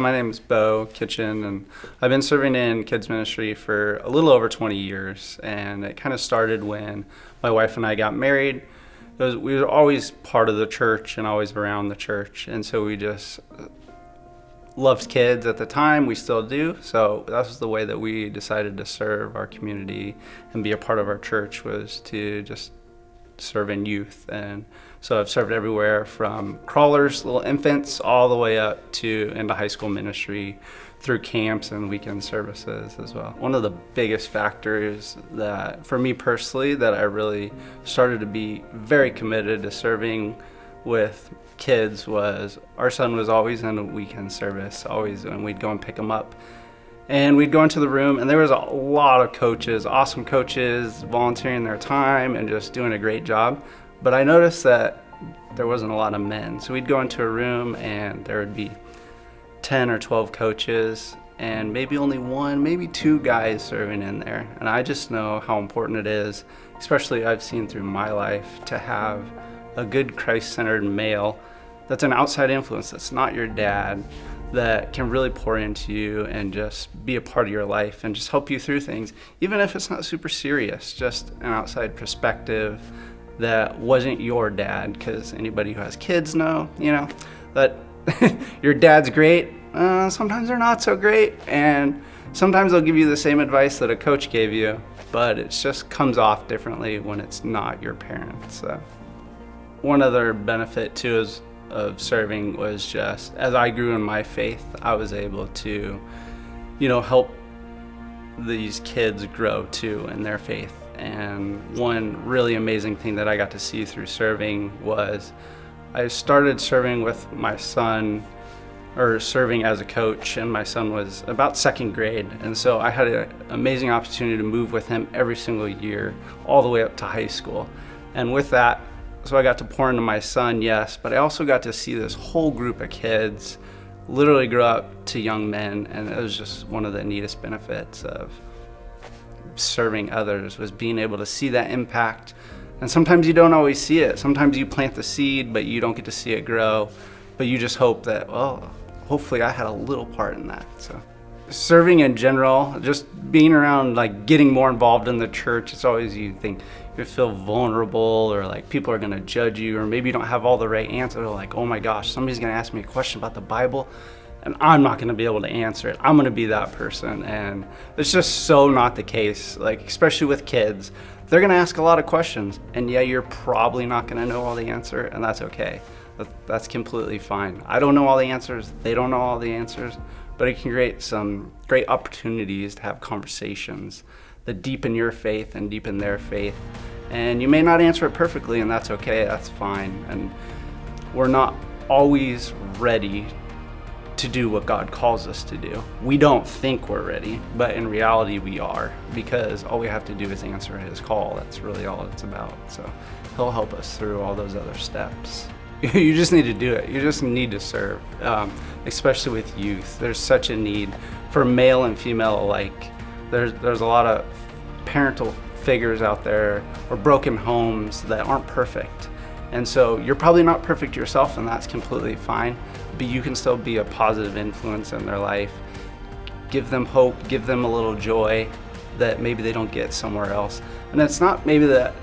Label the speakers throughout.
Speaker 1: My name is Beau Kitchen, and I've been serving in kids ministry for a little over 20 years. And it kind of started when my wife and I got married. We were always part of the church and always around the church, and so we just loved kids at the time. We still do. So that was the way that we decided to serve our community and be a part of our church, was to just serve in youth. And so I've served everywhere from crawlers, little infants, all the way up to into high school ministry through camps and weekend services as well. One of the biggest factors that, for me personally, that I really started to be very committed to serving with kids was our son was always in a weekend service, always, and we'd go and pick him up. And we'd go into the room, and there was a lot of coaches, awesome coaches, volunteering their time and just doing a great job. But I noticed that there wasn't a lot of men. So we'd go into a room, and there would be 10 or 12 coaches, and maybe only one, maybe two guys serving in there. And I just know how important it is, especially I've seen through my life, to have a good Christ-centered male that's an outside influence, that's not your dad, that can really pour into you and just be a part of your life and just help you through things, even if it's not super serious, just an outside perspective that wasn't your dad. Because anybody who has kids know, that your dad's great, sometimes they're not so great, and sometimes they'll give you the same advice that a coach gave you, but it just comes off differently when it's not your parents. So one other benefit too of serving was just, as I grew in my faith, I was able to, help these kids grow too in their faith. And one really amazing thing that I got to see through serving was I started serving with my son, or serving as a coach, and my son was about second grade. And so I had an amazing opportunity to move with him every single year, all the way up to high school. And with that, so I got to pour into my son, yes, but I also got to see this whole group of kids literally grow up to young men, and it was just one of the neatest benefits of serving others, was being able to see that impact. And sometimes you don't always see it. Sometimes you plant the seed, but you don't get to see it grow. But you just hope that, well, hopefully I had a little part in that. So serving in general, just being around, like getting more involved in the church, it's always, you think you feel vulnerable, or like people are gonna judge you, or maybe you don't have all the right answers, or like, oh my gosh, somebody's gonna ask me a question about the Bible and I'm not gonna be able to answer it. I'm gonna be that person. And it's just so not the case. Like, especially with kids, they're gonna ask a lot of questions, and yeah, you're probably not gonna know all the answer, and that's okay. That's completely fine. I don't know all the answers, they don't know all the answers, but it can create some great opportunities to have conversations that deepen your faith and deepen their faith. And you may not answer it perfectly, and that's okay, that's fine. And we're not always ready to do what God calls us to do. We don't think we're ready, but in reality we are, because all we have to do is answer His call. That's really all it's about. So He'll help us through all those other steps. You just need to do it. You just need to serve, especially with youth. There's such a need for male and female alike. There's a lot of parental figures out there, or broken homes that aren't perfect. And so you're probably not perfect yourself, and that's completely fine, but you can still be a positive influence in their life. Give them hope, give them a little joy that maybe they don't get somewhere else. And it's not maybe that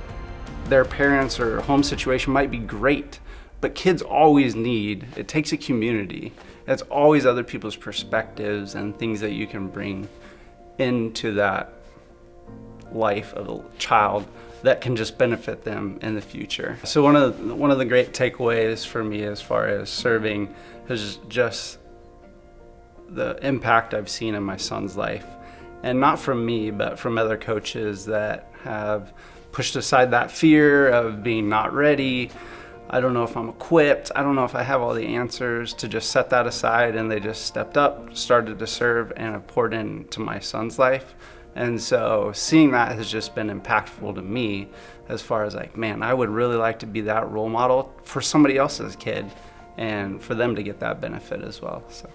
Speaker 1: their parents or home situation might be great, but kids always need, it takes a community. It's always other people's perspectives and things that you can bring into that life of a child that can just benefit them in the future. So one of the great takeaways for me as far as serving is just the impact I've seen in my son's life. And not from me, but from other coaches that have pushed aside that fear of being not ready. I don't know if I'm equipped, I don't know if I have all the answers, to just set that aside, and they just stepped up, started to serve, and have poured into my son's life. And so seeing that has just been impactful to me, as far as like, man, I would really like to be that role model for somebody else's kid, and for them to get that benefit as well. So.